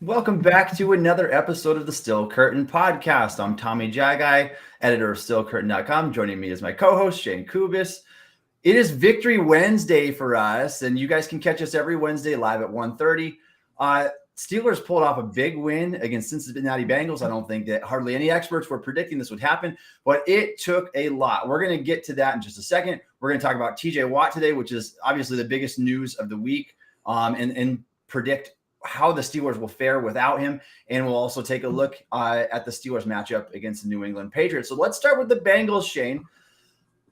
Welcome back to another episode of the Still Curtain podcast. I'm Tommy Jaggi, editor of StillCurtain.com. Joining me is my co-host, Shayne Kubas. It is Victory Wednesday for us, and you guys can catch us every Wednesday live at 1:30. Steelers pulled off a big win against Cincinnati Bengals. I don't think that hardly any experts were predicting this would happen, but it took a lot. We're going to get to that in just a second. We're going to talk about TJ Watt today, which is obviously the biggest news of the week, and predict how the Steelers will fare without him. And we'll also take a look at the Steelers matchup against the New England Patriots. So let's start with the Bengals, Shayne.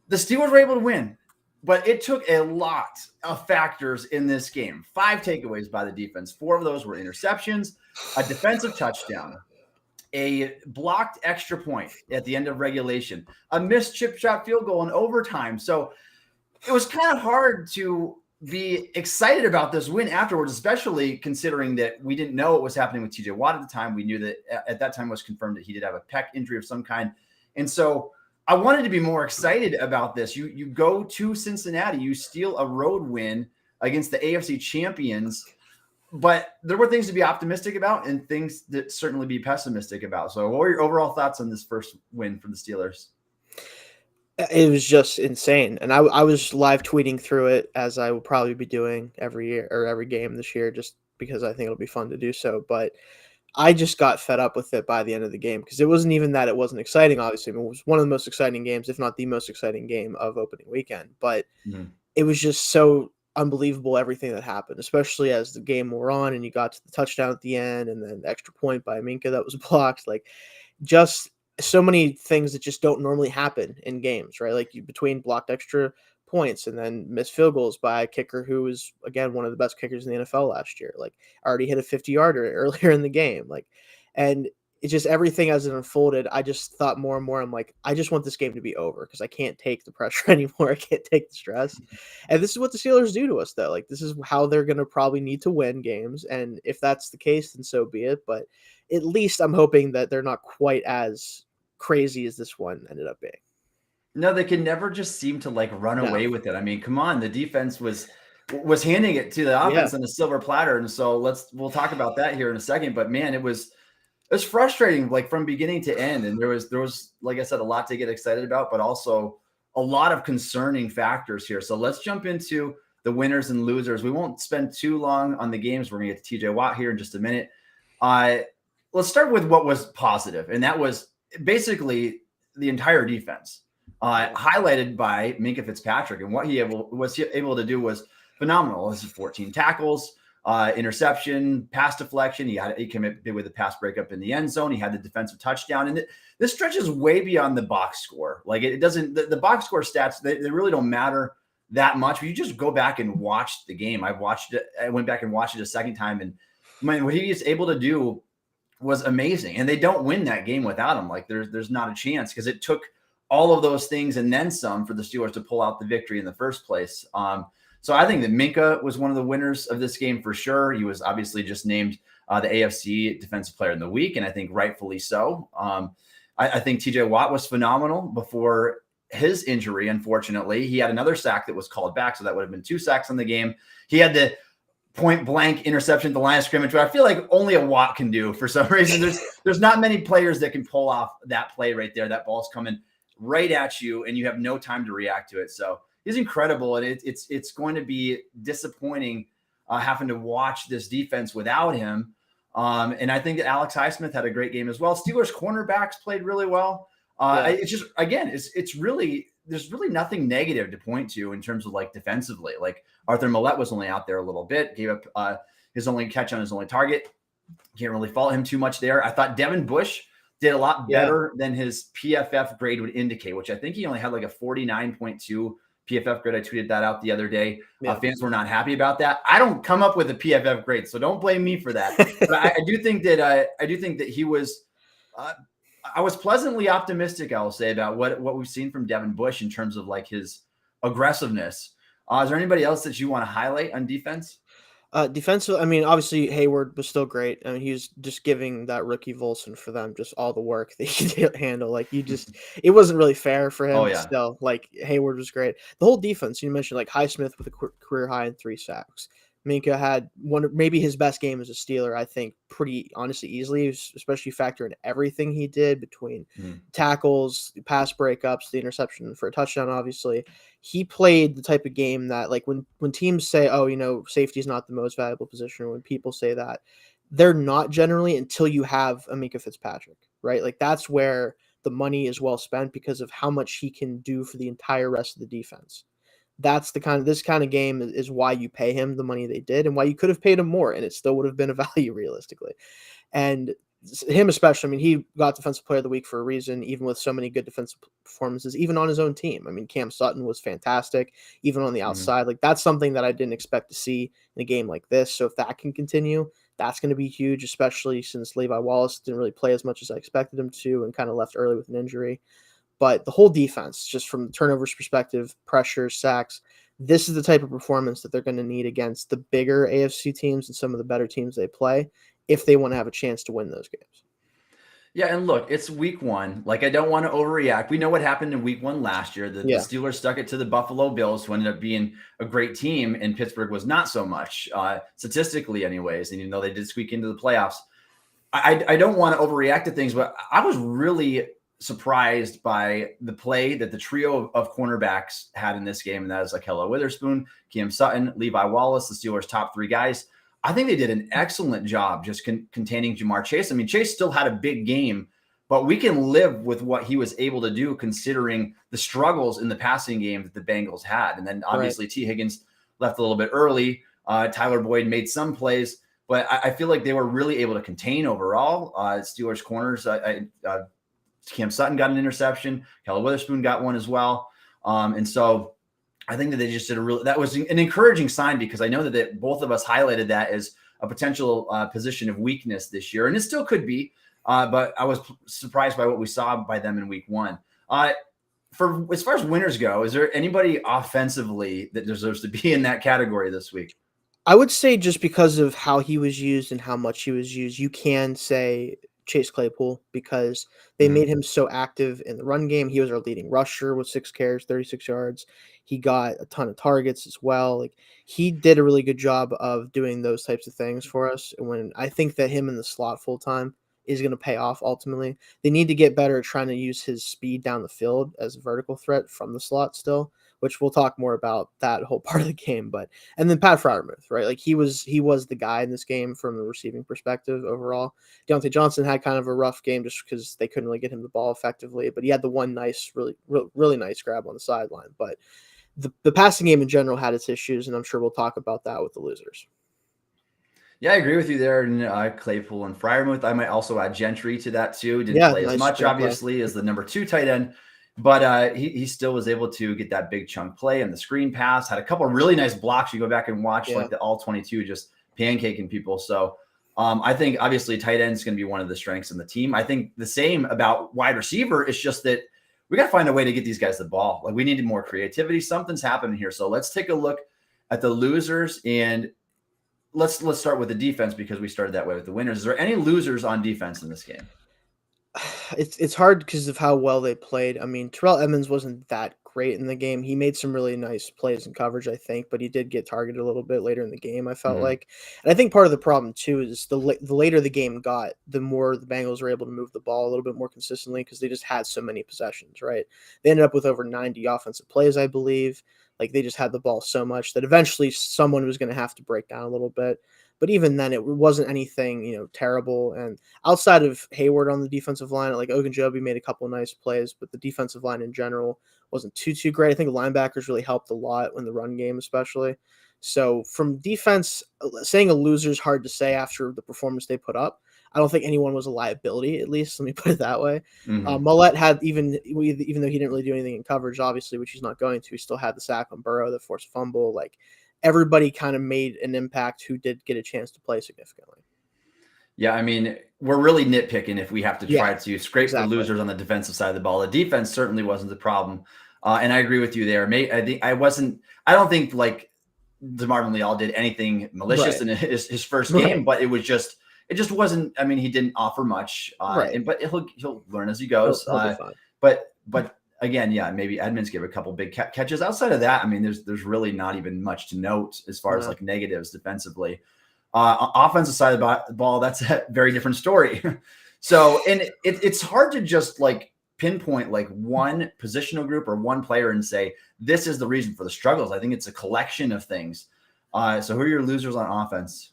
The Steelers were able to win, but it took a lot of factors in this game. 5 takeaways by the defense. 4 of those were interceptions, a defensive touchdown, a blocked extra point at the end of regulation, a missed chip shot field goal in overtime. So it was kind of hard to be excited about this win afterwards, especially considering that we didn't know what was happening with TJ Watt at the time. We knew that at that time was confirmed that he did have a pec injury of some kind. And so I wanted to be more excited about this. You go to Cincinnati, you steal a road win against the AFC champions, but there were things to be optimistic about and things that certainly be pessimistic about. So what were your overall thoughts on this first win for the Steelers? It was just insane. And I was live tweeting through it, as I will probably be doing every year or every game this year, just because I think it'll be fun to do so. But I just got fed up with it by the end of the game, because it wasn't even that it wasn't exciting. Obviously, it was one of the most exciting games, if not the most exciting game of opening weekend. But it was just so unbelievable, everything that happened, especially as the game wore on and you got to the touchdown at the end and then the extra point by Minka that was blocked. Like, just so many things that just don't normally happen in games, right? Like, between blocked extra points and then missed field goals by a kicker who was, again, one of the best kickers in the NFL last year. Like, already hit a 50-yarder earlier in the game. Like, and it's just everything as it unfolded. I just thought more and more, I'm like, I just want this game to be over, because I can't take the pressure anymore. I can't take the stress. And this is what the Steelers do to us, though. Like, this is how they're going to probably need to win games. And if that's the case, then so be it. But at least I'm hoping that they're not quite as crazy as this one ended up being. No, they can never just seem to run away with it. I mean, come on, the defense was handing it to the offense on a silver platter. And so we'll talk about that here in a second. But man, it was frustrating, from beginning to end. And there was, like I said, a lot to get excited about, but also a lot of concerning factors here. So let's jump into the winners and losers. We won't spend too long on the games. We're gonna get to TJ Watt here in just a minute. Let's start with what was positive, and that was basically the entire defense, highlighted by Minka Fitzpatrick. And what he was able to do was phenomenal. This is 14 tackles, interception, pass deflection. He came in with a pass breakup in the end zone. He had the defensive touchdown. And this stretches way beyond the box score. Like, it doesn't, the box score stats, they really don't matter that much. But you just go back and watch the game. I went back and watched it a second time. And what he is able to do was amazing. And they don't win that game without him. Like, there's not a chance, because it took all of those things and then some for the Steelers to pull out the victory in the first place. So I think that Minka was one of the winners of this game for sure. He was obviously just named the AFC Defensive Player in the Week, and I think rightfully so. I think TJ Watt was phenomenal before his injury. Unfortunately, he had another sack that was called back, so that would have been 2 sacks in the game. He had the point blank interception at the line of scrimmage, but I feel like only a Watt can do for some reason. There's not many players that can pull off that play right there. That ball's coming right at you and you have no time to react to it. So he's incredible. And it's going to be disappointing having to watch this defense without him. And I think that Alex Highsmith had a great game as well. Steelers cornerbacks played really well. It's just, again, it's really, there's really nothing negative to point to in terms of defensively. Like, Arthur Millette was only out there a little bit, gave up his only catch on his only target. Can't really fault him too much there. I thought Devin Bush did a lot better than his PFF grade would indicate, which I think he only had a 49.2 PFF grade. I tweeted that out the other day. Fans were not happy about that. I don't come up with a PFF grade, so don't blame me for that. But I do think that he was. I was pleasantly optimistic, I will say, about what we've seen from Devin Bush in terms of his aggressiveness. Is there anybody else that you want to highlight on defense? Defensive, I mean, obviously Hayward was still great. I mean, he was just giving that rookie Volson for them just all the work that he could handle. It wasn't really fair for him. Still, Hayward was great. The whole defense, you mentioned Highsmith with a career high in 3 sacks. Minka had maybe his best game as a Steeler, I think, pretty honestly easily, especially factor in everything he did between tackles, pass breakups, the interception for a touchdown, obviously. He played the type of game that, like, when teams say, oh, safety is not the most valuable position, or when people say that, they're not generally until you have a Minka Fitzpatrick, right? Like, that's where the money is well spent because of how much he can do for the entire rest of the defense. That's this kind of game is why you pay him the money they did, and why you could have paid him more and it still would have been a value realistically. And him especially, I mean, he got Defensive Player of the Week for a reason, even with so many good defensive performances, even on his own team. I mean, Cam Sutton was fantastic, even on the outside. Like, that's something that I didn't expect to see in a game like this. So if that can continue, that's going to be huge, especially since Levi Wallace didn't really play as much as I expected him to and kind of left early with an injury. But the whole defense, just from the turnovers perspective, pressure, sacks, this is the type of performance that they're going to need against the bigger AFC teams and some of the better teams they play if they want to have a chance to win those games. Yeah, and look, it's week 1. Like, I don't want to overreact. We know what happened in week 1 last year. The Steelers stuck it to the Buffalo Bills, who ended up being a great team, and Pittsburgh was not so much, statistically anyways, and they did squeak into the playoffs. I don't want to overreact to things, but I was really surprised by the play that the trio of cornerbacks had in this game, and that is Ahkello Witherspoon, Cam Sutton, Levi Wallace, the Steelers' top 3 guys. I think they did an excellent job just containing Jamar Chase. I mean, Chase still had a big game, but we can live with what he was able to do considering the struggles in the passing game that the Bengals had. And then obviously T. Higgins left a little bit early. Tyler Boyd made some plays, but I feel like they were really able to contain overall. Steelers corners, Cam Sutton got an interception. Ahkello Witherspoon got one as well. And so I think that they just did that was an encouraging sign, because I know that both of us highlighted that as a potential position of weakness this year. And it still could be, but I was surprised by what we saw by them in week 1. As far as winners go, is there anybody offensively that deserves to be in that category this week? I would say just because of how he was used and how much he was used, you can say Chase Claypool, because they made him so active in the run game. He was our leading rusher with 6 carries, 36 yards. He got a ton of targets as well. Like, he did a really good job of doing those types of things for us. And when I think that him in the slot full time is going to pay off ultimately. They need to get better at trying to use his speed down the field as a vertical threat from the slot still, which we'll talk more about that whole part of the game. But and then Pat Freiermuth, right? Like, he was the guy in this game from the receiving perspective overall. Deontay Johnson had kind of a rough game just because they couldn't really get him the ball effectively, but he had the one nice, really nice grab on the sideline. But the passing game in general had its issues, and I'm sure we'll talk about that with the losers. Yeah, I agree with you there. And Claypool and Freiermuth. I might also add Gentry to that too. Didn't play as much, obviously, as the number 2 tight end, but he still was able to get that big chunk play and the screen pass. Had a couple of really nice blocks. You go back and watch like the all 22, just pancaking people. So I think obviously tight end is going to be one of the strengths in the team. I think the same about wide receiver. It's just that we got to find a way to get these guys the ball. Like, we needed more creativity. Something's happening here. So let's take a look at the losers, and let's start with the defense, because we started that way with the winners. Is there any losers on defense in this game? It's hard because of how well they played. I mean, Terrell Edmunds wasn't that great in the game. He made some really nice plays in coverage, I think, but he did get targeted a little bit later in the game, I felt like. And I think part of the problem, too, is the later the game got, the more the Bengals were able to move the ball a little bit more consistently, because they just had so many possessions, right? They ended up with over 90 offensive plays, I believe. Like, they just had the ball so much that eventually someone was going to have to break down a little bit. But even then, it wasn't anything, terrible. And outside of Hayward on the defensive line, like, Ogunjobi made a couple of nice plays, but the defensive line in general wasn't too great. I think the linebackers really helped a lot in the run game, especially. So from defense, saying a loser is hard to say after the performance they put up. I don't think anyone was a liability, at least. Let me put it that way. Millette had, even though he didn't really do anything in coverage, obviously, which he's not going to, he still had the sack on Burrow, the forced fumble. Like, everybody kind of made an impact who did get a chance to play significantly. Yeah, I mean, we're really nitpicking if we have to try to scrape the losers on the defensive side of the ball. The defense certainly wasn't the problem. And I agree with you there. I don't think like DeMarvin Leal did anything malicious in his first game, but it just wasn't. I mean, he didn't offer much, but he'll learn as he goes. But again, yeah, maybe Edmonds gave a couple big catches. Outside of that, I mean, there's really not even much to note as far as like negatives defensively. Offensive side of the ball, that's a very different story. So, and it's hard to just like pinpoint like one positional group or one player and say, this is the reason for the struggles. I think it's a collection of things. So who are your losers on offense?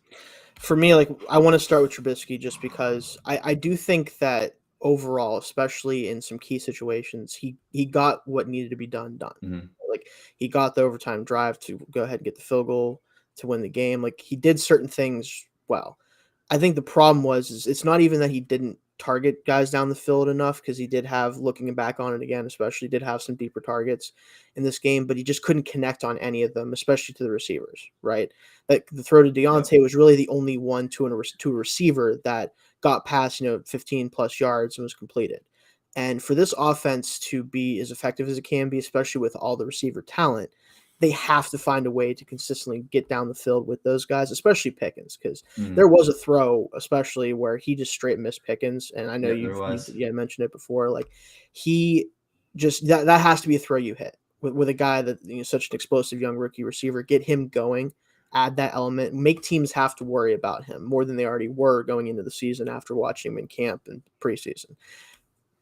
For me, like I want to start with Trubisky just because I do think that overall, especially in some key situations, he got what needed to be done. Mm-hmm. Like he got the overtime drive to go ahead and get the field goal to win the game. Like he did certain things well. I think the problem is it's not even that he didn't target guys down the field enough, because he did have, looking back on it again, especially did have some deeper targets in this game, but he just couldn't connect on any of them, especially to the receivers, right? Like the throw to Deontay was really the only one to a receiver that got past, 15 plus yards and was completed. And for this offense to be as effective as it can be, especially with all the receiver talent, they have to find a way to consistently get down the field with those guys, especially Pickens, because there was a throw, especially where he just straight missed Pickens. And I know you mentioned it before. Like he just, that has to be a throw you hit with a guy that, such an explosive young rookie receiver. Get him going, add that element, make teams have to worry about him more than they already were going into the season after watching him in camp and preseason.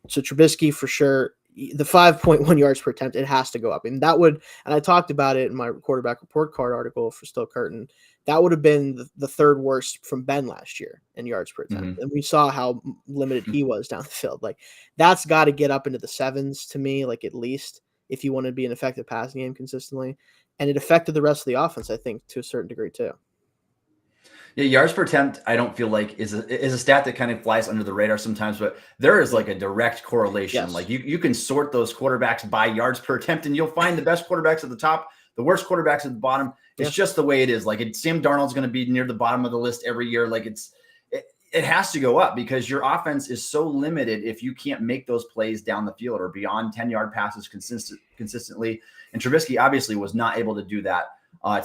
So Trubisky for sure. The 5.1 yards per attempt, it has to go up. And that would, and I talked about it in my quarterback report card article for Still Curtain, that would have been the third worst from Ben last year in yards per attempt. And we saw how limited he was down the field. Like that's got to get up into the sevens to me, like at least if you want to be an effective passing game consistently. And it affected the rest of the offense, I think, to a certain degree too. Yeah, yards per attempt, I don't feel like is a stat that kind of flies under the radar sometimes, but there is like a direct correlation. Yes. Like you can sort those quarterbacks by yards per attempt, and you'll find the best quarterbacks at the top, the worst quarterbacks at the bottom. It's just the way it is. Like Sam Darnold's going to be near the bottom of the list every year. Like it has to go up because your offense is so limited if you can't make those plays down the field or beyond 10-yard passes consistently. And Trubisky obviously was not able to do that.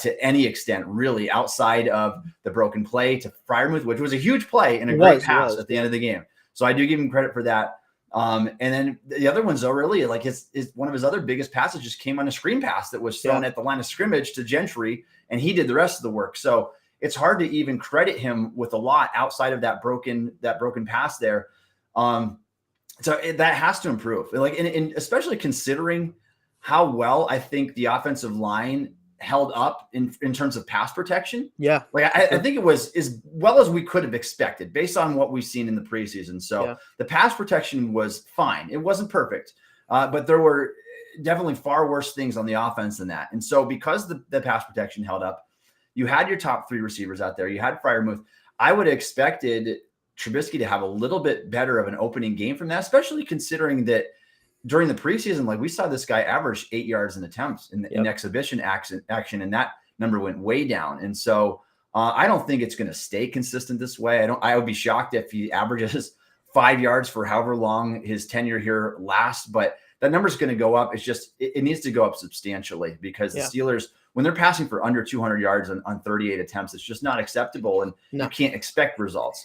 To any extent, really, outside of the broken play to Freiermuth, which was a huge play and a great pass at the end of the game. So I do give him credit for that. And then the other ones, though, really, like his one of his other biggest passes just came on a screen pass that was thrown at the line of scrimmage to Gentry, and he did the rest of the work. So it's hard to even credit him with a lot outside of that broken pass there. So that has to improve. Like, and especially considering how well I think the offensive line held up in terms of pass protection. Yeah. Like I think it was as well as we could have expected based on what we've seen in the preseason. So the pass protection was fine. It wasn't perfect, but there were definitely far worse things on the offense than that. And so because the pass protection held up, you had your top three receivers out there. You had Freiermuth. I would have expected Trubisky to have a little bit better of an opening game from that, especially considering that during the preseason, like we saw this guy average 8 yards in attempts in exhibition action, and that number went way down. And so I don't think it's going to stay consistent this way. I would be shocked if he averages 5 yards for however long his tenure here lasts, but that number is going to go up. It's just, it needs to go up substantially because the Steelers, when they're passing for under 200 yards on 38 attempts, it's just not acceptable. And you can't expect results.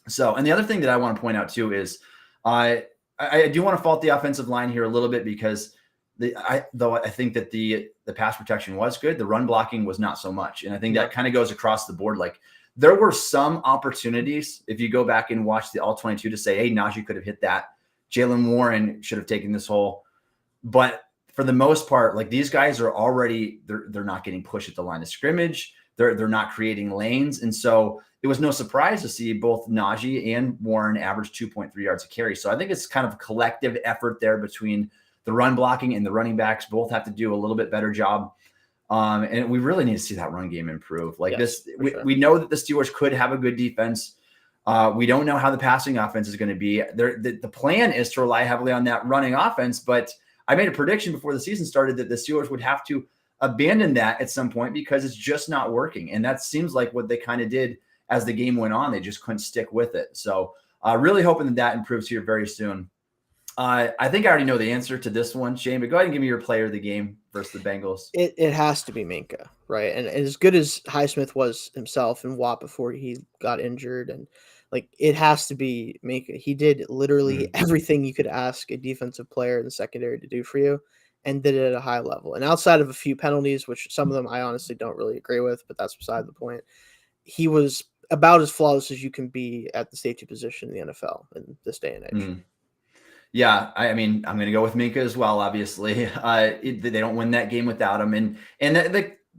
So, and the other thing that I want to point out too is I do want to fault the offensive line here a little bit because though I think that the pass protection was good, the run blocking was not so much. And I think that kind of goes across the board. Like there were some opportunities, if you go back and watch the all 22, to say, hey, Najee could have hit that. Jaylen Warren should have taken this hole. But for the most part, like these guys are already, they're not getting pushed at the line of scrimmage. They're not creating lanes. And so it was no surprise to see both Najee and Warren average 2.3 yards a carry. So I think it's kind of a collective effort there between the run blocking and the running backs. Both have to do a little bit better job. And we really need to see that run game improve. Like we know that the Steelers could have a good defense. We don't know how the passing offense is going to be. The plan is to rely heavily on that running offense, but I made a prediction before the season started that the Steelers would have to abandon that at some point because it's just not working. And that seems like what they kind of did as the game went on. They just couldn't stick with it. So really hoping that improves here very soon. I think I already know the answer to this one, Shane, but go ahead and give me your player of the game versus the Bengals. It has to be Minka, right? And as good as Highsmith was himself and Watt before he got injured, and like it has to be Minka. He did literally everything you could ask a defensive player in the secondary to do for you, and did it at a high level. And outside of a few penalties, which some of them I honestly don't really agree with, but that's beside the point, he was about as flawless as you can be at the safety position in the NFL in this day and age. Yeah, I mean, I'm going to go with Minka as well. Obviously, they don't win that game without him, and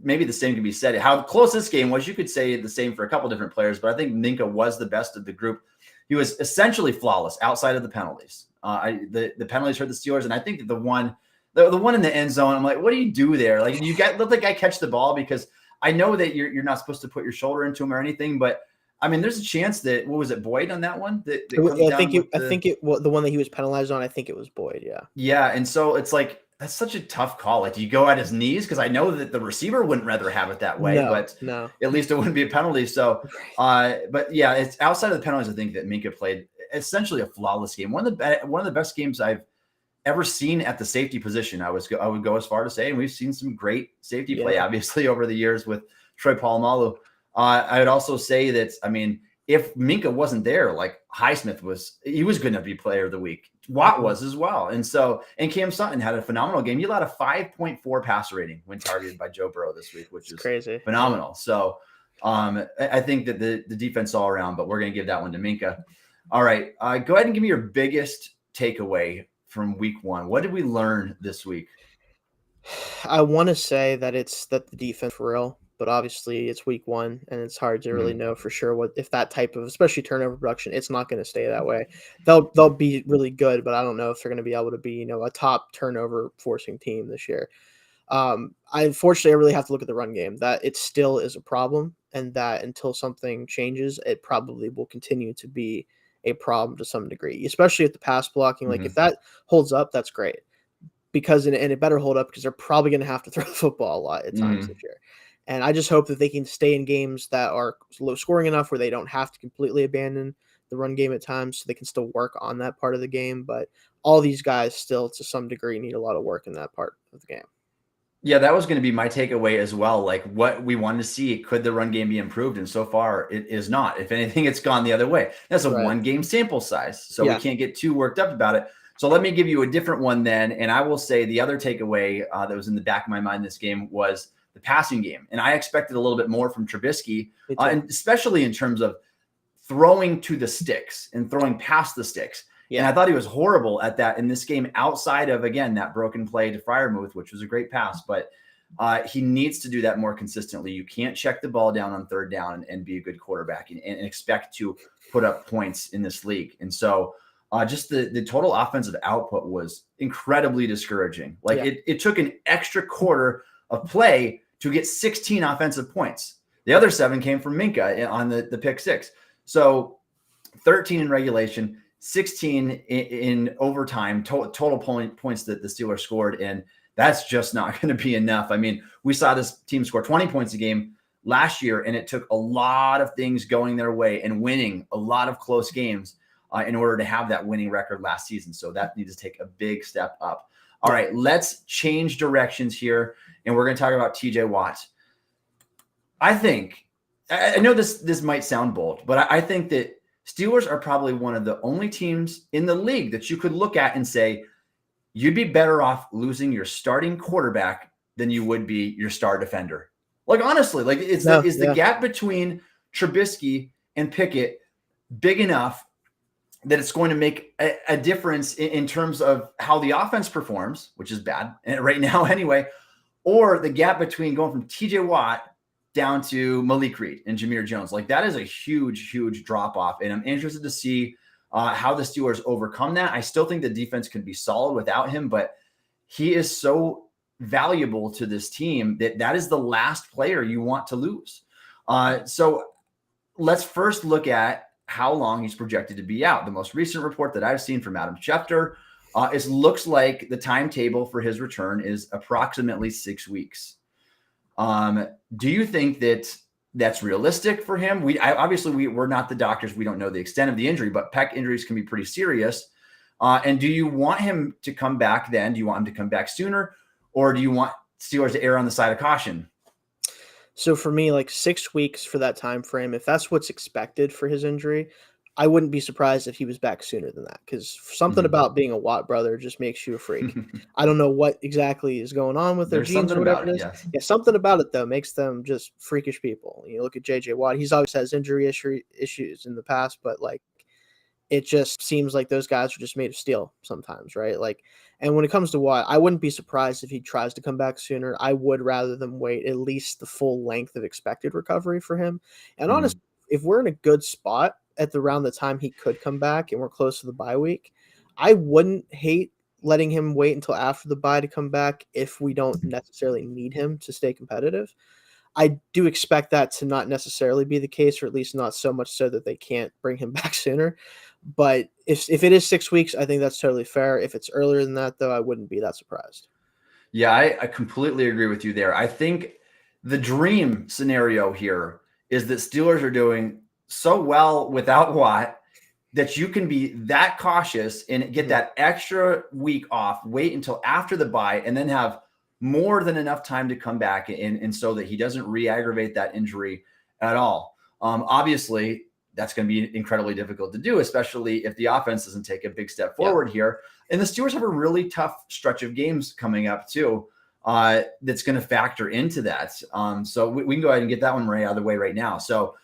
maybe the same can be said. How close this game was, you could say the same for a couple different players, but I think Minka was the best of the group. He was essentially flawless outside of the penalties. The penalties hurt the Steelers, and I think that the one in the end zone, I'm like, what do you do there? Like, let the guy catch the ball, because I know that you're not supposed to put your shoulder into him or anything, but I mean, there's a chance that, what was it, Boyd on that one? That I think the one that he was penalized on, I think it was Boyd. Yeah. Yeah. And so it's like, that's such a tough call. Like, do you go at his knees? Because I know that the receiver wouldn't rather have it that way, but at least it wouldn't be a penalty. So, but yeah, it's outside of the penalties. I think that Minka played essentially a flawless game. One of the best games I've ever seen at the safety position. I would go as far to say, and we've seen some great safety play, obviously, over the years with Troy Polamalu. I would also say that, I mean, if Minka wasn't there, like Highsmith was going to be player of the week. Watt was as well. And Cam Sutton had a phenomenal game. He allowed a 5.4 passer rating when targeted by Joe Burrow this week, which is crazy, phenomenal. So I think that the defense all around, but we're going to give that one to Minka. All right. Go ahead and give me your biggest takeaway from week one. What did we learn this week? I want to say that the defense for real, but obviously it's week one and it's hard to really know for sure what, if that type of, especially turnover production, it's not going to stay that way. They'll be really good, but I don't know if they're going to be able to be, a top turnover forcing team this year. Unfortunately, I really have to look at the run game, that it still is a problem, and that until something changes, it probably will continue to be a problem to some degree, especially with the pass blocking. Like if that holds up, that's great, because and it better hold up, because they're probably going to have to throw the football a lot at times this year. And I just hope that they can stay in games that are low scoring enough where they don't have to completely abandon the run game at times, so they can still work on that part of the game. But all these guys still, to some degree, need a lot of work in that part of the game. Yeah, that was going to be my takeaway as well. Like, what we wanted to see, could the run game be improved? And so far, it is not. If anything, it's gone the other way. That's a one-game sample size, so we can't get too worked up about it. So let me give you a different one then, and I will say the other takeaway that was in the back of my mind this game was the passing game. And I expected a little bit more from Trubisky, and especially in terms of throwing to the sticks and throwing past the sticks. Yeah. And I thought he was horrible at that in this game, outside of, again, that broken play to Freiermuth, which was a great pass. But he needs to do that more consistently. You can't check the ball down on third down and be a good quarterback and expect to put up points in this league. And so just the total offensive output was incredibly discouraging. Like it took an extra quarter of play to get 16 offensive points. The other 7 came from Minka on the pick 6. So 13 in regulation, 16 in overtime, total points that the Steelers scored. And that's just not going to be enough. I mean, we saw this team score 20 points a game last year, and it took a lot of things going their way and winning a lot of close games in order to have that winning record last season. So that needs to take a big step up. All right, let's change directions here, and we're going to talk about TJ Watt. I know this might sound bold, but I think that Steelers are probably one of the only teams in the league that you could look at and say, you'd be better off losing your starting quarterback than you would be your star defender. Like, honestly, like is the gap between Trubisky and Pickett big enough that it's going to make a difference in terms of how the offense performs, which is bad right now anyway, or the gap between going from TJ Watt down to Malik Reed and Jameer Jones? Like, that is a huge, huge drop off. And I'm interested to see how the Steelers overcome that. I still think the defense could be solid without him, but he is so valuable to this team that is the last player you want to lose. So let's first look at how long he's projected to be out. The most recent report that I've seen from Adam Schefter looks like the timetable for his return is approximately 6 weeks. Do you think that that's realistic for him? We're not the doctors. We don't know the extent of the injury, but pec injuries can be pretty serious. And do you want him to come back then? Do you want him to come back sooner? Or do you want Steelers to err on the side of caution? So for me, like 6 weeks for that time frame, if that's what's expected for his injury, I wouldn't be surprised if he was back sooner than that. Because something about being a Watt brother just makes you a freak. I don't know what exactly is going on with their There's genes something or whatever about it it, is. yes. Yeah, something about it though makes them just freakish people. You look at JJ Watt; he's always has injury issues in the past, but like it just seems like those guys are just made of steel sometimes, right? Like, and when it comes to Watt, I wouldn't be surprised if he tries to come back sooner. I would rather them wait at least the full length of expected recovery for him. And honestly, if we're in a good spot at around the time he could come back and we're close to the bye week, I wouldn't hate letting him wait until after the bye to come back if we don't necessarily need him to stay competitive. I do expect that to not necessarily be the case, or at least not so much so that they can't bring him back sooner. But if it is 6 weeks, I think that's totally fair. If it's earlier than that, though, I wouldn't be that surprised. Yeah, I completely agree with you there. I think the dream scenario here is that Steelers are doing so well without Watt that you can be that cautious and get that extra week off, wait until after the bye, and then have more than enough time to come back and so that he doesn't re-aggravate that injury at all. Obviously, that's going to be incredibly difficult to do, especially if the offense doesn't take a big step forward here. And the Steelers have a really tough stretch of games coming up too. That's going to factor into that. So we can go ahead and get that one right out of the way right now. So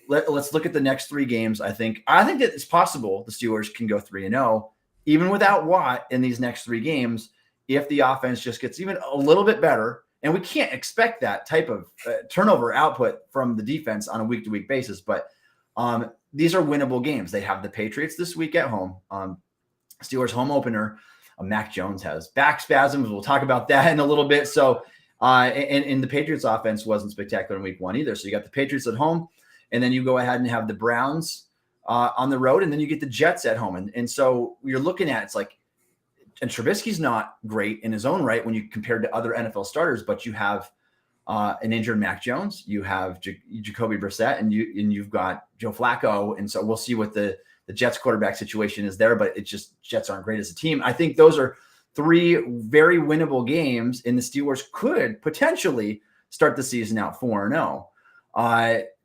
let's look at the next 3 games. I think that it's possible the Steelers can go 3-0 even without Watt in these next 3 games if the offense just gets even a little bit better. And we can't expect that type of turnover output from the defense on a week-to-week basis. But these are winnable games. They have the Patriots this week at home. Steelers home opener. Mac Jones has back spasms. We'll talk about that in a little bit. So, and the Patriots offense wasn't spectacular in week 1 either. So you got the Patriots at home, and then you go ahead and have the Browns on the road, and then you get the Jets at home. And so you're looking at, it's like, and Trubisky's not great in his own right when you compared to other NFL starters, but you have an injured Mac Jones, you have Jacoby Brissett, and you've got Joe Flacco. And so we'll see what the Jets quarterback situation is there, but it's just Jets aren't great as a team. I think those are 3 very winnable games, and the Steelers could potentially start the season out 4-0.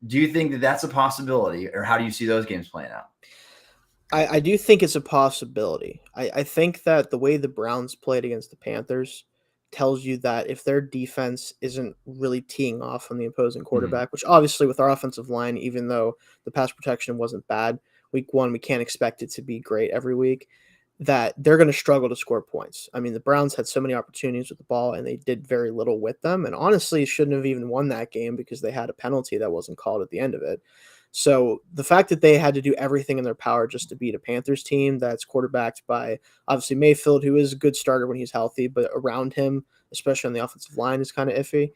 Do you think that that's a possibility, or how do you see those games playing out? I do think it's a possibility. I think that the way the Browns played against the Panthers tells you that if their defense isn't really teeing off on the opposing quarterback, which obviously with our offensive line, even though the pass protection wasn't bad, week 1, we can't expect it to be great every week, that they're going to struggle to score points. I mean, the Browns had so many opportunities with the ball and they did very little with them. And honestly, shouldn't have even won that game because they had a penalty that wasn't called at the end of it. So the fact that they had to do everything in their power just to beat a Panthers team that's quarterbacked by obviously Mayfield, who is a good starter when he's healthy, but around him, especially on the offensive line, is kind of iffy.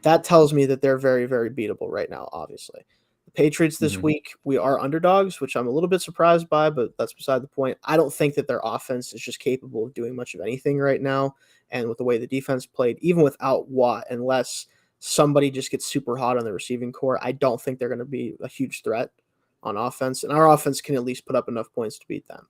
That tells me that they're very, very beatable right now, obviously. The Patriots this week, we are underdogs, which I'm a little bit surprised by, but that's beside the point. I don't think that their offense is just capable of doing much of anything right now. And with the way the defense played, even without Watt, unless somebody just gets super hot on the receiving core, I don't think they're going to be a huge threat on offense. And our offense can at least put up enough points to beat them.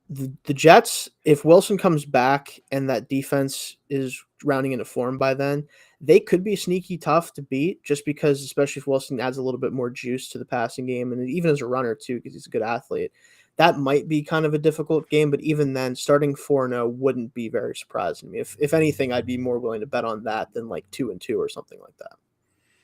The Jets, if Wilson comes back and that defense is rounding into form by then, they could be sneaky tough to beat just because, especially if Wilson adds a little bit more juice to the passing game and even as a runner too, because he's a good athlete, that might be kind of a difficult game. But even then, starting 4-0 wouldn't be very surprising to me. If anything, I'd be more willing to bet on that than like 2-2 or something like that.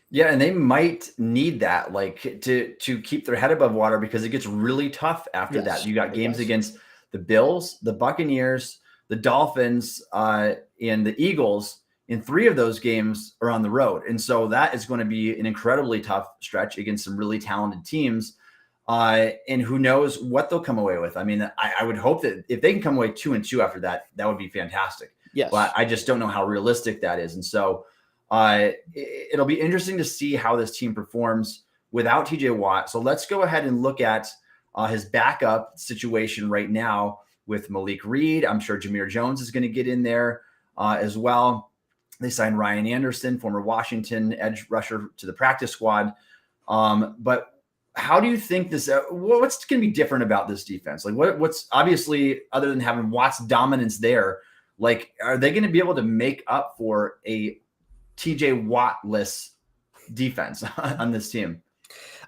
Yeah, and they might need that, like to keep their head above water, because it gets really tough after that. You got games against the Bills, the Buccaneers, the Dolphins, and the Eagles. In 3 of those games are on the road. And so that is going to be an incredibly tough stretch against some really talented teams. And who knows what they'll come away with. I mean, I would hope that if they can come away 2-2 after that, that would be fantastic. Yes. But I just don't know how realistic that is. And so it'll be interesting to see how this team performs without TJ Watt. So let's go ahead and look at his backup situation right now with Malik Reed. I'm sure Jameer Jones is going to get in there as well. They signed Ryan Anderson, former Washington edge rusher, to the practice squad. But how do you think this? What's going to be different about this defense? Like, what's obviously other than having Watt's dominance there? Like, are they going to be able to make up for a TJ Watt-less defense on this team?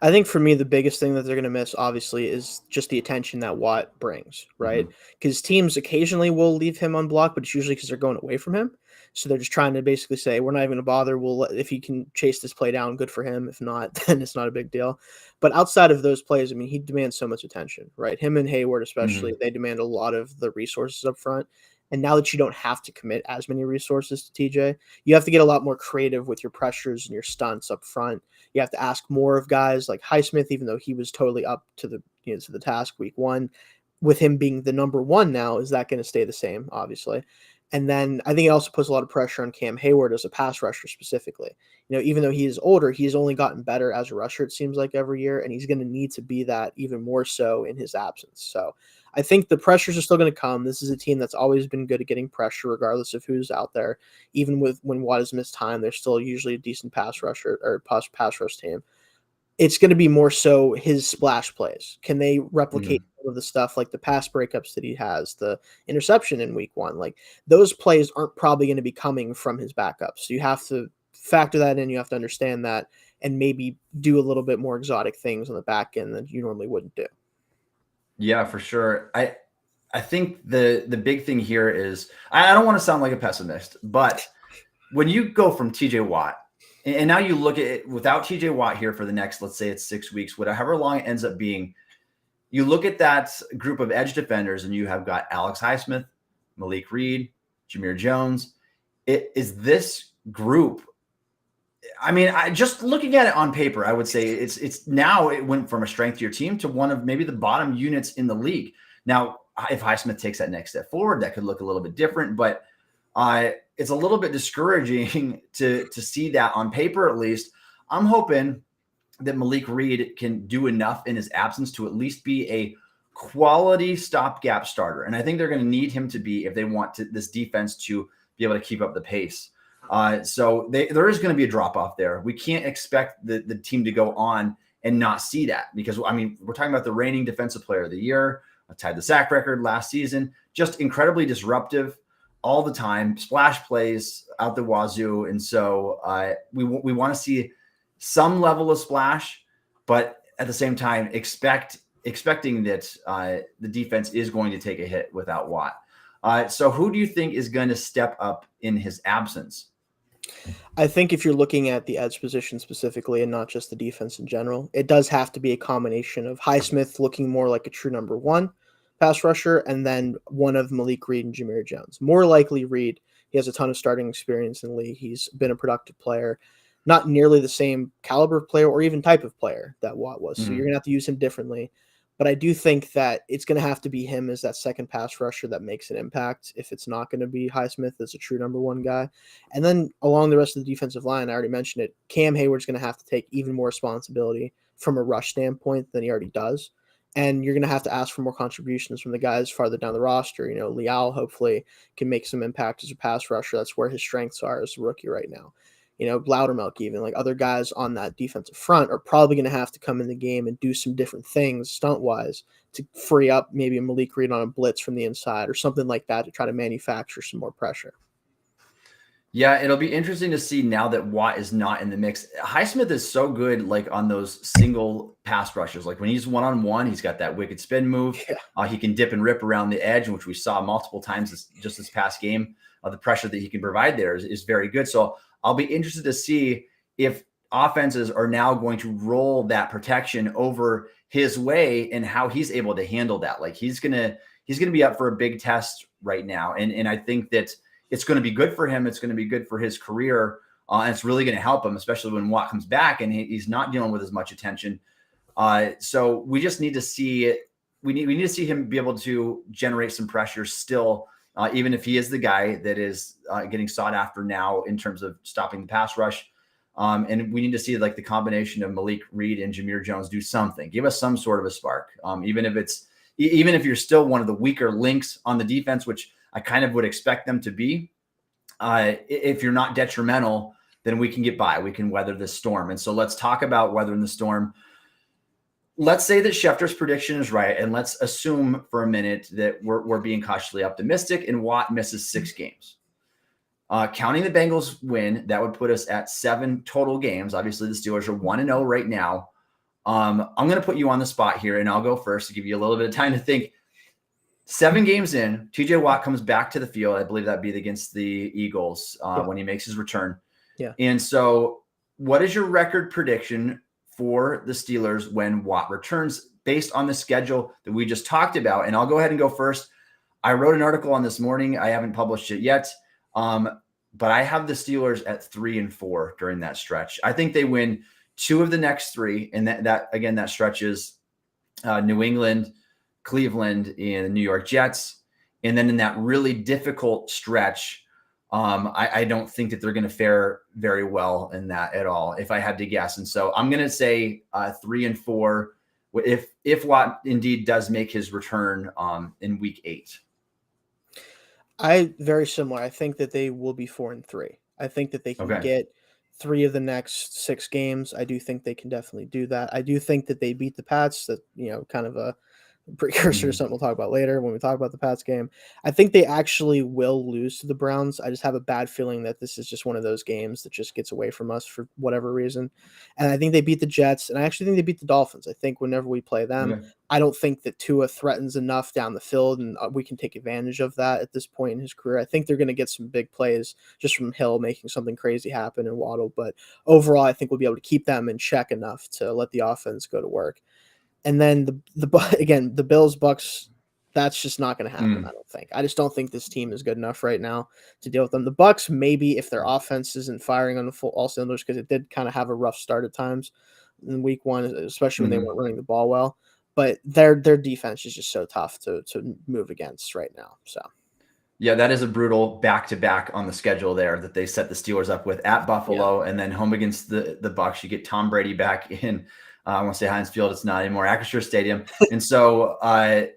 I think for me, the biggest thing that they're going to miss, obviously, is just the attention that Watt brings, right? Because teams occasionally will leave him unblocked, but it's usually because they're going away from him. So they're just trying to basically say, we're not even going to bother. If he can chase this play down, good for him. If not, then it's not a big deal. But outside of those plays, I mean, he demands so much attention, right? Him and Hayward, especially, they demand a lot of the resources up front. And now that you don't have to commit as many resources to TJ, you have to get a lot more creative with your pressures and your stunts up front. You have to ask more of guys like Highsmith, even though he was totally up to the task week one. With him being the number one now, is that going to stay the same? Obviously. And then I think it also puts a lot of pressure on Cam Hayward as a pass rusher specifically. Even though he is older, he's only gotten better as a rusher, it seems like, every year, and he's going to need to be that even more so in his absence. So I think the pressures are still going to come. This is a team that's always been good at getting pressure regardless of who's out there. Even when Watt has missed time, they're still usually a decent pass rusher or pass rush team. It's going to be more so his splash plays. Can they replicate some of the stuff like the pass breakups that he has, the interception in week one? Like, those plays aren't probably going to be coming from his backups. So you have to factor that in. You have to understand that and maybe do a little bit more exotic things on the back end than you normally wouldn't do. Yeah, for sure. I think the big thing here is I don't want to sound like a pessimist, but when you go from TJ Watt, and now you look at it without TJ Watt here for the next, let's say it's 6 weeks, however long it ends up being, you look at that group of edge defenders and you have got Alex Highsmith, Malik Reed, Jameer Jones. Is this group, I mean, just looking at it on paper, I would say it's now it went from a strength to your team to one of maybe the bottom units in the league. Now, if Highsmith takes that next step forward, that could look a little bit different, but it's a little bit discouraging to see that on paper, at least. I'm hoping that Malik Reed can do enough in his absence to at least be a quality stopgap starter. And I think they're going to need him to be if they want this defense to be able to keep up the pace. So there is going to be a drop off there. We can't expect the team to go on and not see that because, I mean, we're talking about the reigning defensive player of the year, tied the sack record last season, just incredibly disruptive all the time, splash plays out the wazoo. And so we want to see some level of splash, but at the same time, expecting that the defense is going to take a hit without Watt. So who do you think is going to step up in his absence? I think if you're looking at the edge position specifically and not just the defense in general, it does have to be a combination of Highsmith looking more like a true number one pass rusher and then one of Malik Reed and Jameer Jones. More likely Reed. He has a ton of starting experience in the league. He's been a productive player, not nearly the same caliber of player or even type of player that Watt was. So you're going to have to use him differently. But I do think that it's going to have to be him as that second pass rusher that makes an impact if it's not going to be Highsmith as a true number one guy. And then along the rest of the defensive line, I already mentioned it, Cam Hayward's going to have to take even more responsibility from a rush standpoint than he already does. And you're going to ask for more contributions from the guys farther down the roster. Leal hopefully can make some impact as a pass rusher. That's where his strengths are as a rookie right now. Loudermilk, even like other guys on that defensive front are probably going to have to come in the game and do some different things stunt wise to free up maybe a Malik Reed on a blitz from the inside or something like that to try to manufacture some more pressure. Yeah, it'll be interesting to see now that Watt is not in the mix. Highsmith is so good, like on those single pass rushes. Like when he's one-on-one, he's got that wicked spin move. Yeah. He can dip and rip around the edge, which we saw multiple times just this past game. The pressure that he can provide there is very good. So I'll be interested to see if offenses are now going to roll that protection over his way and how he's able to handle that. Like he's gonna be up for a big test right now, and I think that it's going to be good for him. It's going to be good for his career, and it's really going to help him, especially when Watt comes back and he's not dealing with as much attention. So we just need to see it. We need to see him be able to generate some pressure still. Even if he is the guy that is getting sought after now in terms of stopping the pass rush. And we need to see like the combination of Malik Reed and Jameer Jones do something, give us some sort of a spark. Even if you're still one of the weaker links on the defense, which I kind of would expect them to be, if you're not detrimental, then we can get by, we can weather this storm. And so let's talk about weathering the storm. let's say that Schefter's prediction is right, and let's assume for a minute that we're being cautiously optimistic, and Watt misses 6 games. Counting the Bengals win, that would put us at 7 total games. Obviously, the Steelers are 1-0 right now. I'm going to put you on the spot here, and I'll go first to give you a little bit of time to think. 7 games in, TJ Watt comes back to the field. I believe that'd be against the Eagles when he makes his return. Yeah. And so what is your record prediction for the Steelers when Watt returns based on the schedule that we just talked about? And I'll go ahead and go first. I wrote an article on this morning. I haven't published it yet. But I have the Steelers at 3-4 during that stretch. I think they win 2 of the next 3. And that again, that stretch is New England, Cleveland, and the New York Jets. And then in that really difficult stretch, I don't think that they're going to fare very well in that at all, if I had to guess. And so I'm going to say 3-4 if Watt indeed does make his return in week 8. Very similar. I think that they will be 4-3. I think that they can get 3 of the next 6 games. I do think they can definitely do that. I do think that they beat the Pats. That, kind of a precursor to something we'll talk about later when we talk about the Pats game. I think they actually will lose to the Browns. I just have a bad feeling that this is just one of those games that just gets away from us for whatever reason. And I think they beat the Jets, and I actually think they beat the Dolphins. I think whenever we play them, I don't think that Tua threatens enough down the field, and we can take advantage of that at this point in his career. I think they're going to get some big plays just from Hill making something crazy happen and Waddle, but overall I think we'll be able to keep them in check enough to let the offense go to work. And then the Bills Bucks, that's just not going to happen. I don't think. I just don't think this team is good enough right now to deal with them. The Bucks, maybe if their offense isn't firing on all cylinders, because it did kind of have a rough start at times in week 1, especially when they weren't running the ball well. But their defense is just so tough to move against right now. So. Yeah, that is a brutal back-to-back on the schedule there that they set the Steelers up with at Buffalo and then home against the Bucks. You get Tom Brady back in. I want to say Heinz Field. It's not anymore. Acrisure Stadium. And so, I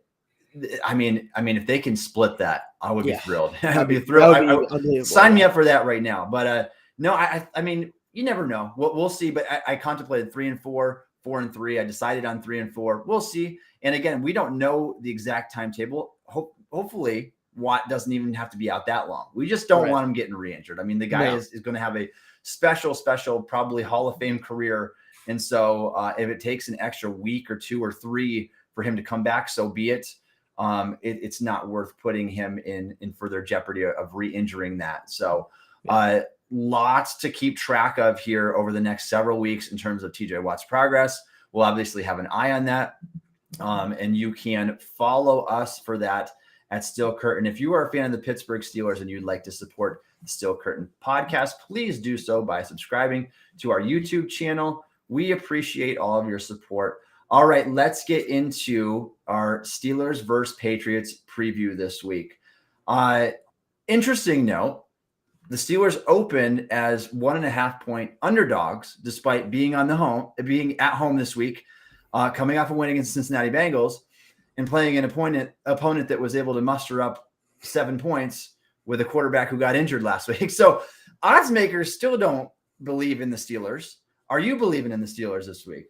mean, if they can split that, I would be thrilled. I would be thrilled. Sign me up for that right now. But no, I mean, you never know. We'll see. But I contemplated 3-4, 4-3. I decided on 3-4. We'll see. And again, we don't know the exact timetable. Hopefully, Watt doesn't even have to be out that long. We just don't want him getting re-injured. I mean, the guy is going to have a special, probably Hall of Fame career. And so if it takes an extra week or 2 or 3 for him to come back, so be it. It's not worth putting him in further jeopardy of re-injuring that. So lots to keep track of here over the next several weeks in terms of TJ Watt's progress. We'll obviously have an eye on that. And you can follow us for that at Steel Curtain. If you are a fan of the Pittsburgh Steelers and you'd like to support the Steel Curtain podcast, please do so by subscribing to our YouTube channel. We appreciate all of your support. All right, let's get into our Steelers versus Patriots preview this week. Interesting note, the Steelers opened as 1.5-point underdogs, despite being at home this week, coming off a win against Cincinnati Bengals and playing an opponent that was able to muster up 7 points with a quarterback who got injured last week. So odds makers still don't believe in the Steelers. Are you believing in the Steelers this week?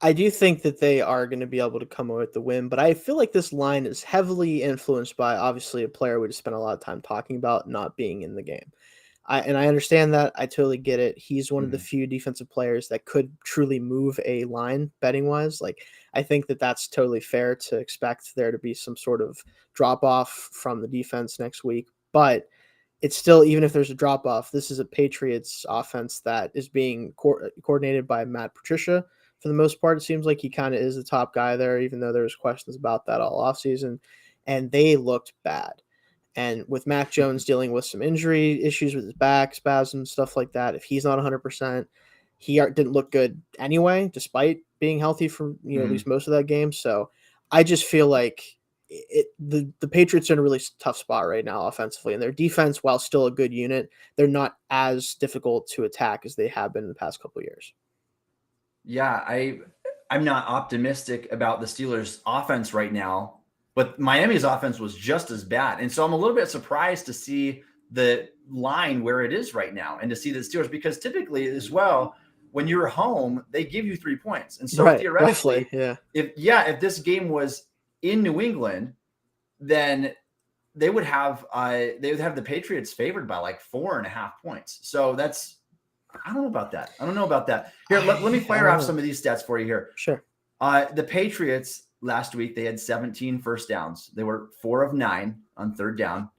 I do think that they are going to be able to come away with the win, but I feel like this line is heavily influenced by obviously a player we just spent a lot of time talking about not being in the game. I understand that. I totally get it. He's one of the few defensive players that could truly move a line betting wise. Like, I think that that's totally fair to expect there to be some sort of drop off from the defense next week, but it's still, even if there's a drop off, this is a Patriots offense that is being coordinated by Matt Patricia. For the most part, it seems like he kind of is the top guy there, even though there was questions about that all offseason, and they looked bad. And with Mac Jones dealing with some injury issues with his back, spasms, stuff like that, if he's not 100%, he didn't look good anyway, despite being healthy for at least most of that game. So I just feel like the Patriots are in a really tough spot right now offensively, and their defense, while still a good unit, they're not as difficult to attack as they have been in the past couple of years. Yeah, I'm not optimistic about the Steelers' offense right now, but Miami's offense was just as bad. And so I'm a little bit surprised to see the line where it is right now and to see the Steelers, because typically as well, when you're home, they give you 3 points. And so Right, theoretically, yeah. if this game was in New England, then they would have the Patriots favored by like 4.5 points. So I don't know about that. Here, let me fire off some of these stats for you here. Sure. The Patriots last week, they had 17 first downs. They were 4 of 9 on third down.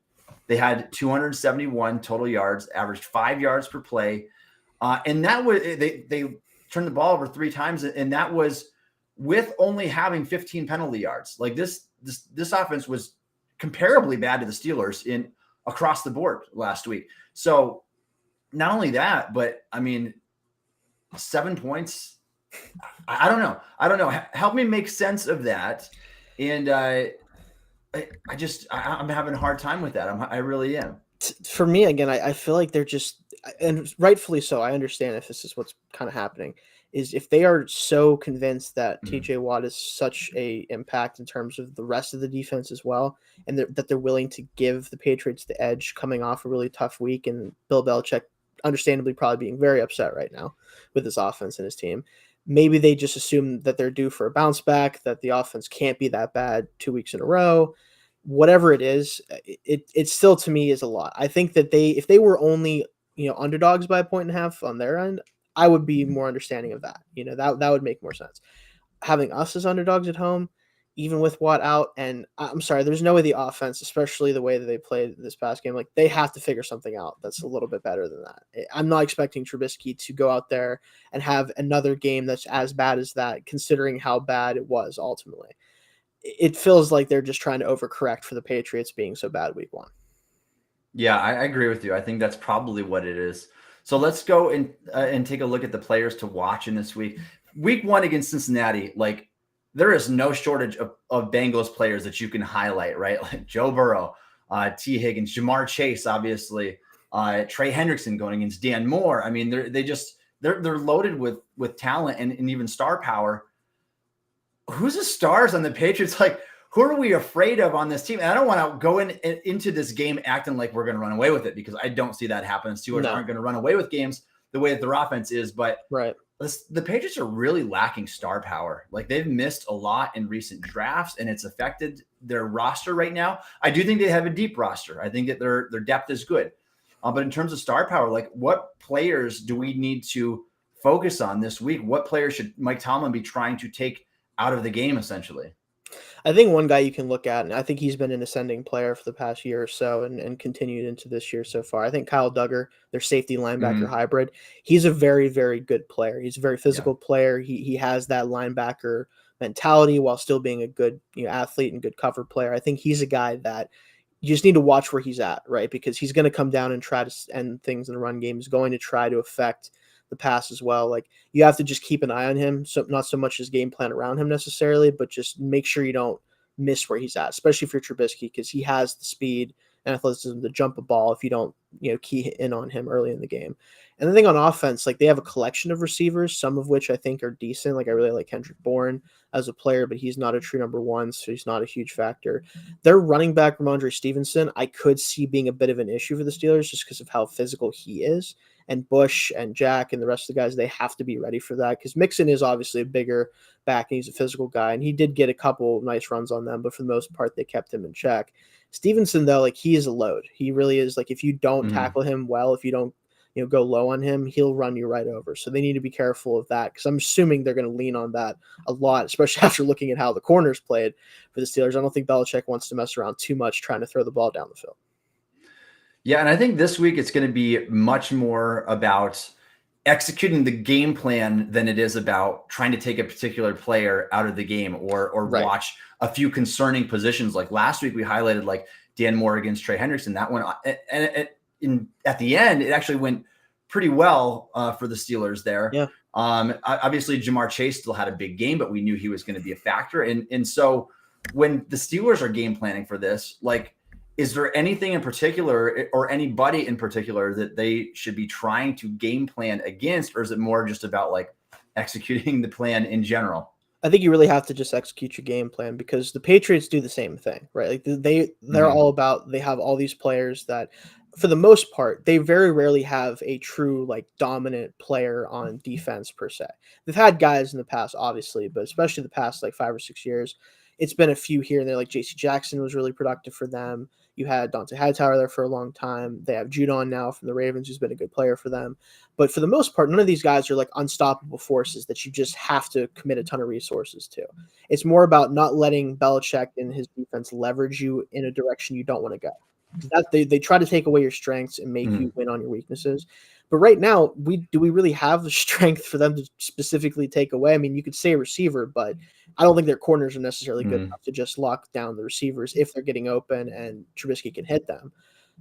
They had 271 total yards, averaged 5 yards per play. And that was, they turned the ball over 3 times. And that was with only having 15 penalty yards. Like this offense was comparably bad to the Steelers across the board last week. So not only that, but I mean, 7 points. I don't know. Help me make sense of that. And I'm having a hard time with that. I really am. For me, again, I feel like they're just, and rightfully so, I understand if this is what's kind of happening, is if they are so convinced that TJ Watt is such a impact in terms of the rest of the defense as well, and that they're willing to give the Patriots the edge coming off a really tough week, and Bill Belichick understandably probably being very upset right now with his offense and his team. Maybe they just assume that they're due for a bounce back, that the offense can't be that bad 2 weeks in a row. Whatever it is, it still to me is a lot. I think that if they were only underdogs by 1.5 on their end, I would be more understanding of that. That would make more sense. Having us as underdogs at home, even with Watt out, and I'm sorry, there's no way the offense, especially the way that they played this past game, like they have to figure something out that's a little bit better than that. I'm not expecting Trubisky to go out there and have another game that's as bad as that, considering how bad it was ultimately. It feels like they're just trying to overcorrect for the Patriots being so bad week 1. Yeah, I agree with you. I think that's probably what it is. So let's go and take a look at the players to watch in this week. Week 1 against Cincinnati, like there is no shortage of Bengals players that you can highlight, right? Like Joe Burrow, T. Higgins, Jamar Chase, obviously, Trey Hendrickson going against Dan Moore. I mean, they're loaded with talent and even star power. Who's the stars on the Patriots? Like, who are we afraid of on this team? And I don't want to go into this game acting like we're going to run away with it, because I don't see that happen. Steelers aren't going to run away with games the way that their offense is. But the Patriots are really lacking star power. Like they've missed a lot in recent drafts, and it's affected their roster right now. I do think they have a deep roster. I think that their depth is good. But in terms of star power, like what players do we need to focus on this week? What players should Mike Tomlin be trying to take out of the game, essentially? I think one guy you can look at, and I think he's been an ascending player for the past year or so and continued into this year so far. I think Kyle Duggar, their safety linebacker hybrid, he's a very, very good player. He's a very physical player. He has that linebacker mentality while still being a good athlete and good cover player. I think he's a guy that you just need to watch where he's at, right? Because he's going to come down and try to end things in the run game. He's going to try to affect the pass as well. Like you have to just keep an eye on him. So not so much his game plan around him necessarily, but just make sure you don't miss where he's at, especially if you're Trubisky, because he has the speed and athleticism to jump a ball if you don't, key in on him early in the game. And the thing on offense, like they have a collection of receivers, some of which I think are decent. Like I really like Kendrick Bourne as a player, but he's not a true number 1, so he's not a huge factor. Their running back, Ramondre Stevenson, I could see being a bit of an issue for the Steelers just because of how physical he is. And Bush and Jack and the rest of the guys, they have to be ready for that, because Mixon is obviously a bigger back and he's a physical guy, and he did get a couple nice runs on them, but for the most part, they kept him in check. Stevenson, though, like he is a load. He really is. Like if you don't tackle him well, if you don't go low on him, he'll run you right over. So they need to be careful of that, because I'm assuming they're going to lean on that a lot, especially after looking at how the corners played for the Steelers. I don't think Belichick wants to mess around too much trying to throw the ball down the field. Yeah, and I think this week it's going to be much more about executing the game plan than it is about trying to take a particular player out of the game or watch a few concerning positions. Like last week, we highlighted like Dan Moore against Trey Hendrickson. That one, and at the end, it actually went pretty well for the Steelers there. Yeah. Obviously, Jamar Chase still had a big game, but we knew he was going to be a factor. And so when the Steelers are game planning for this, like, is there anything in particular or anybody in particular that they should be trying to game plan against, or is it more just about like executing the plan in general? I think you really have to just execute your game plan, because the Patriots do the same thing, right? Like they're all about, they have all these players that for the most part, they very rarely have a true like dominant player on defense per se. They've had guys in the past, obviously, but especially the past like 5 or 6 years, it's been a few here and there. Like J.C. Jackson was really productive for them. You had Dante Hightower there for a long time. They have Judon now from the Ravens, who's been a good player for them. But for the most part, none of these guys are like unstoppable forces that you just have to commit a ton of resources to. It's more about not letting Belichick and his defense leverage you in a direction you don't want to go. That they try to take away your strengths and make you win on your weaknesses. But right now, we really have the strength for them to specifically take away? I mean, you could say a receiver, but I don't think their corners are necessarily good enough to just lock down the receivers if they're getting open and Trubisky can hit them.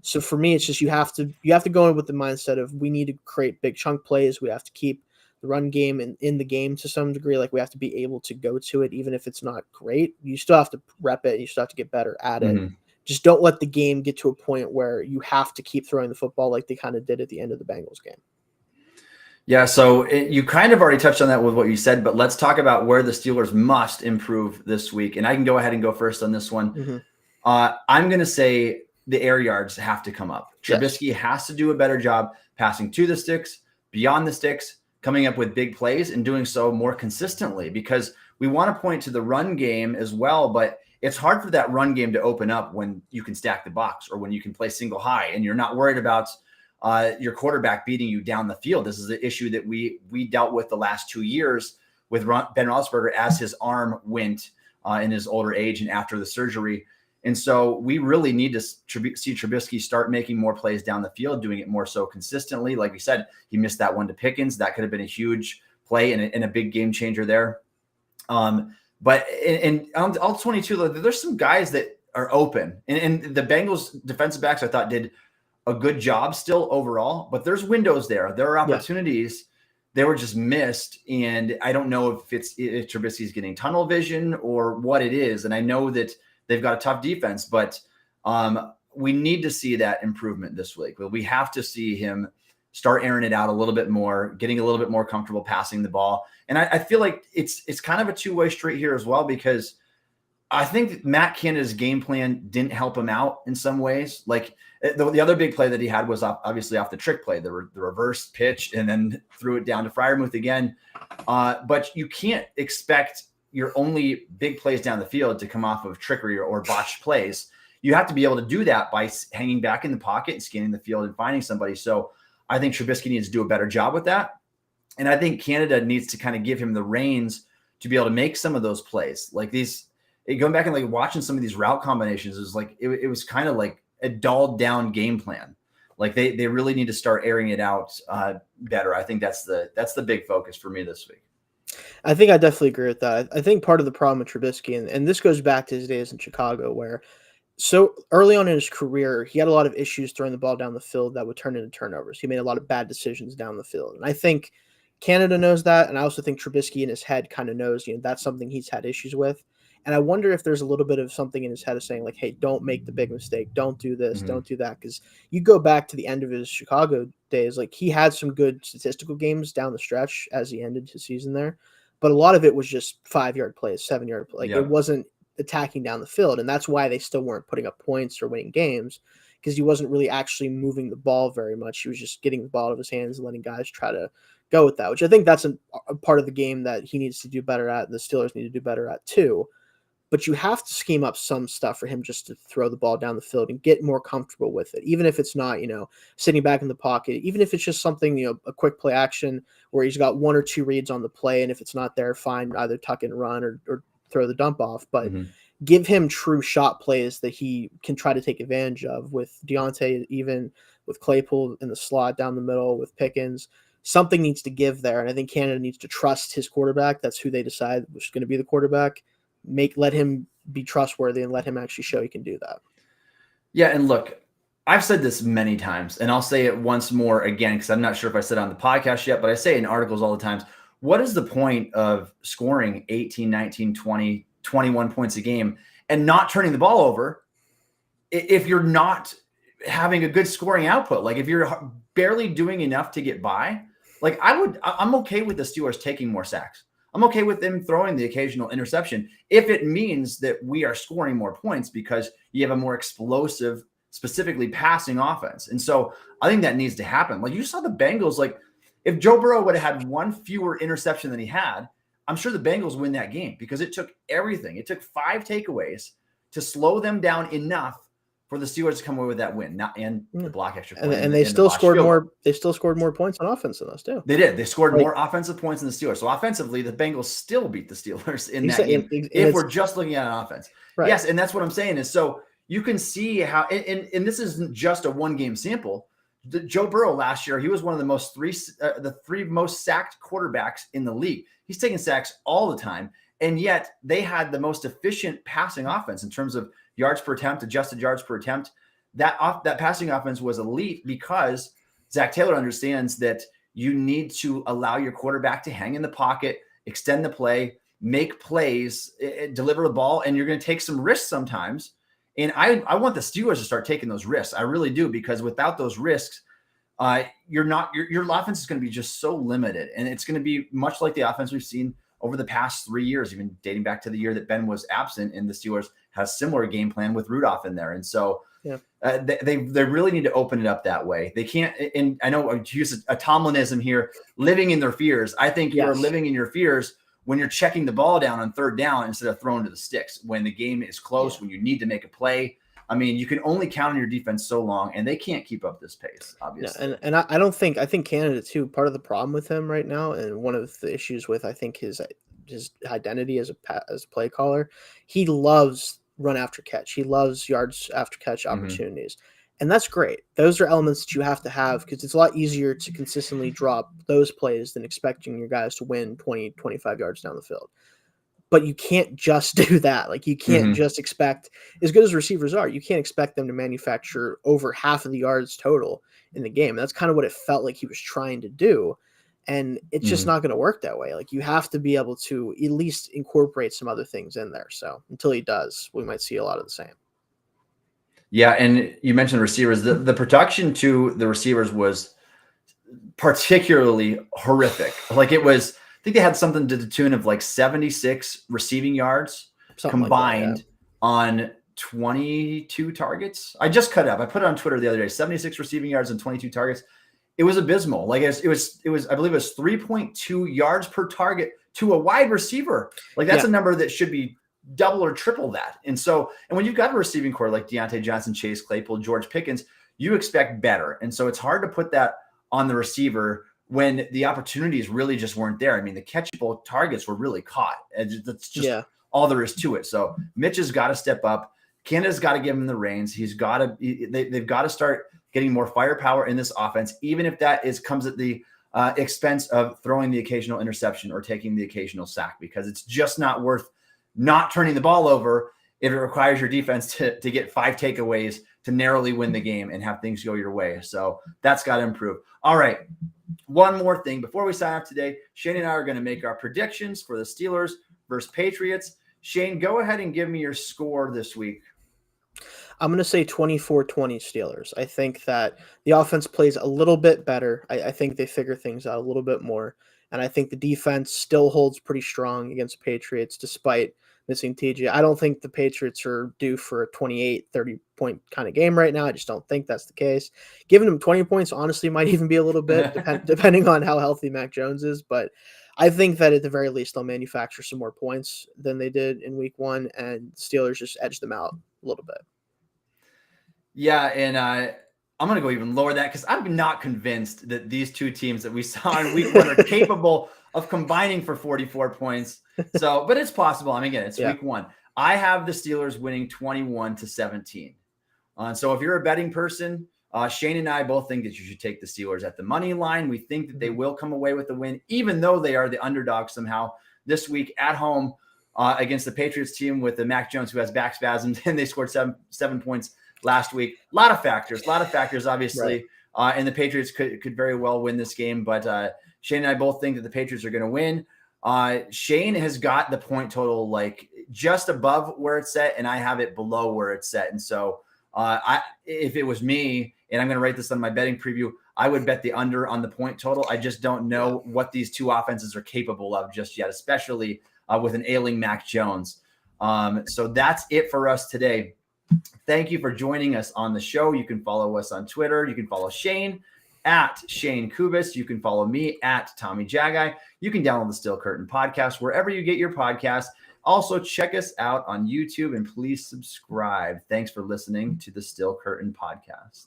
So for me, it's just you have to go in with the mindset of we need to create big chunk plays. We have to keep the run game in the game to some degree. Like we have to be able to go to it, even if it's not great. You still have to rep it. You still have to get better at it. Just don't let the game get to a point where you have to keep throwing the football like they kind of did at the end of the Bengals game. Yeah, so you kind of already touched on that with what you said, but let's talk about where the Steelers must improve this week. And I can go ahead and go first on this one. I'm going to say the air yards have to come up. Trubisky has to do a better job passing to the sticks, beyond the sticks, coming up with big plays, and doing so more consistently, because we want to point to the run game as well, but it's hard for that run game to open up when you can stack the box or when you can play single high and you're not worried about your quarterback beating you down the field. This is an issue that we dealt with the last 2 years with Ben Roethlisberger as his arm went in his older age and after the surgery. And so we really need to see Trubisky start making more plays down the field, doing it more so consistently. Like we said, he missed that one to Pickens. That could have been a huge play and a big game changer there. But in all 22, there's some guys that are open. And the Bengals defensive backs, I thought, did a good job still overall. But there's windows there. There are opportunities. They were just missed. And I don't know if Trubisky's getting tunnel vision or what it is. And I know that they've got a tough defense. But we need to see that improvement this week. We have to see him start airing it out a little bit more, getting a little bit more comfortable passing the ball. And I feel like it's kind of a two-way street here as well, because I think Matt Canada's game plan didn't help him out in some ways. Like the other big play that he had was obviously off the trick play, the reverse pitch, and then threw it down to Freiermuth again. But you can't expect your only big plays down the field to come off of trickery or botched plays. You have to be able to do that by hanging back in the pocket and scanning the field and finding somebody. So I think Trubisky needs to do a better job with that. And I think Canada needs to kind of give him the reins to be able to make some of those plays. Like going back and like watching some of these route combinations, it was kind of like a dulled down game plan. Like they really need to start airing it out better. I think that's the big focus for me this week. I think I definitely agree with that. I think part of the problem with Trubisky, and this goes back to his days in Chicago, where so early on in his career, he had a lot of issues throwing the ball down the field that would turn into turnovers. He made a lot of bad decisions down the field. And I think Canada knows that. And I also think Trubisky in his head kind of knows, that's something he's had issues with. And I wonder if there's a little bit of something in his head of saying like, hey, don't make the big mistake. Don't do this. Don't do that. Because you go back to the end of his Chicago days, like he had some good statistical games down the stretch as he ended his season there. But a lot of it was just 5-yard plays, 7-yard plays. It wasn't attacking down the field. And that's why they still weren't putting up points or winning games, because he wasn't really actually moving the ball very much. He was just getting the ball out of his hands and letting guys try to go with that, which I think that's a part of the game that he needs to do better at. And the Steelers need to do better at too. But you have to scheme up some stuff for him just to throw the ball down the field and get more comfortable with it. Even if it's not, sitting back in the pocket, even if it's just something, a quick play action where he's got 1 or 2 reads on the play. And if it's not there, fine, either tuck and run or throw the dump off, but give him true shot plays that he can try to take advantage of with Deontay, even with Claypool in the slot down the middle with Pickens. Something needs to give there. And I think Canada needs to trust his quarterback. That's who they decide was going to be the quarterback. Let him be trustworthy and let him actually show he can do that. Yeah. And look, I've said this many times and I'll say it once more again, because I'm not sure if I said it on the podcast yet, but I say it in articles all the time. What is the point of scoring 18, 19, 20, 21 points a game and not turning the ball over if you're not having a good scoring output? Like if you're barely doing enough to get by, like I'm okay with the Steelers taking more sacks. I'm okay with them throwing the occasional interception if it means that we are scoring more points because you have a more explosive specifically passing offense. And so I think that needs to happen. Like you saw the Bengals, like if Joe Burrow would have had one fewer interception than he had, I'm sure the Bengals win that game because it took everything. It took 5 takeaways to slow them down enough for the Steelers to come away with that win, not and the block extra point. And they still scored more. They still scored more points on offense than us too. They did. They scored more offensive points than the Steelers. So offensively, the Bengals still beat the Steelers in that game. If we're just looking at an offense, right. Yes, and that's what I'm saying is so you can see how. And this isn't just a 1-game sample. Joe Burrow last year, he was one of the 3 most sacked quarterbacks in the league. He's taking sacks all the time, and yet they had the most efficient passing offense in terms of yards per attempt, adjusted yards per attempt. That passing offense was elite because Zach Taylor understands that you need to allow your quarterback to hang in the pocket, extend the play, make plays, deliver the ball, and you're going to take some risks sometimes. And I want the Steelers to start taking those risks. I really do, because without those risks, your offense is going to be just so limited, and it's going to be much like the offense we've seen over the past 3 years, even dating back to the year that Ben was absent, and the Steelers has similar game plan with Rudolph in there. And so they really need to open it up that way. They can't, and I know I use a Tomlinism here, living in their fears. I think you're living in your fears when you're checking the ball down on 3rd down instead of throwing to the sticks, when the game is close, when you need to make a play. I mean, you can only count on your defense so long, and they can't keep up this pace, obviously. Yeah, and I think Canada too, part of the problem with him right now, and one of the issues with, I think, his identity as a play caller, he loves run after catch. He loves yards after catch opportunities. And that's great. Those are elements that you have to have, because it's a lot easier to consistently drop those plays than expecting your guys to win 20, 25 yards down the field. But you can't just do that. Like, you can't just expect, as good as receivers are, you can't expect them to manufacture over half of the yards total in the game. That's kind of what it felt like he was trying to do. And it's just not going to work that way. Like, you have to be able to at least incorporate some other things in there. So until he does, we might see a lot of the same. Yeah, and you mentioned receivers. The production to the receivers was particularly horrific. Like, it was, I think they had something to the tune of like 76 receiving yards combined on 22 targets. I just cut it up. I put it on Twitter the other day, 76 receiving yards and 22 targets. It was abysmal. Like, it was, I believe it was 3.2 yards per target to a wide receiver. Like, that's a number that should be double or triple that. And when you've got a receiving core like Deontay Johnson, Chase Claypool, George Pickens, you expect better. And so it's hard to put that on the receiver when the opportunities really just weren't there. I mean, the catchable targets were really caught. And that's just all there is to it. So Mitch has got to step up. Canada's got to give him the reins. They've got to start getting more firepower in this offense, even if that comes at the expense of throwing the occasional interception or taking the occasional sack, because it's just not worth not turning the ball over if it requires your defense to get 5 takeaways to narrowly win the game and have things go your way. So that's got to improve. All right. One more thing before we sign off today. Shane and I are going to make our predictions for the Steelers versus Patriots. Shane, go ahead and give me your score this week. I'm going to say 24-20 Steelers. I think that the offense plays a little bit better. I think they figure things out a little bit more. And I think the defense still holds pretty strong against Patriots despite missing TJ. I don't think the Patriots are due for a 28, 30-point kind of game right now. I just don't think that's the case. Giving them 20 points, honestly, might even be a little bit, depending on how healthy Mac Jones is. But I think that at the very least, they'll manufacture some more points than they did in week 1, and Steelers just edge them out a little bit. Yeah, and I'm going to go even lower that, because I'm not convinced that these two teams that we saw in week 1 are capable of combining for 44 points. So, but it's possible. I mean, again, it's week 1. I have the Steelers winning 21-17. So if you're a betting person, Shane and I both think that you should take the Steelers at the money line. We think that they will come away with the win, even though they are the underdog somehow this week at home against the Patriots team with the Mac Jones, who has back spasms, and they scored seven points last week. A lot of factors, obviously. Right. And the Patriots could very well win this game. But Shane and I both think that the Patriots are going to win. Shane has got the point total like just above where it's set, and I have it below where it's set. And so if it was me, and I'm going to write this on my betting preview, I would bet the under on the point total. I just don't know what these two offenses are capable of just yet, especially with an ailing Mac Jones. So that's it for us today. Thank you for joining us on the show. You can follow us on Twitter. You can follow Shayne at Shayne Kubas. You can follow me at Tommy Jaggi. You can download the Steel Curtain podcast wherever you get your podcasts. Also, check us out on YouTube and please subscribe. Thanks for listening to the Steel Curtain podcast.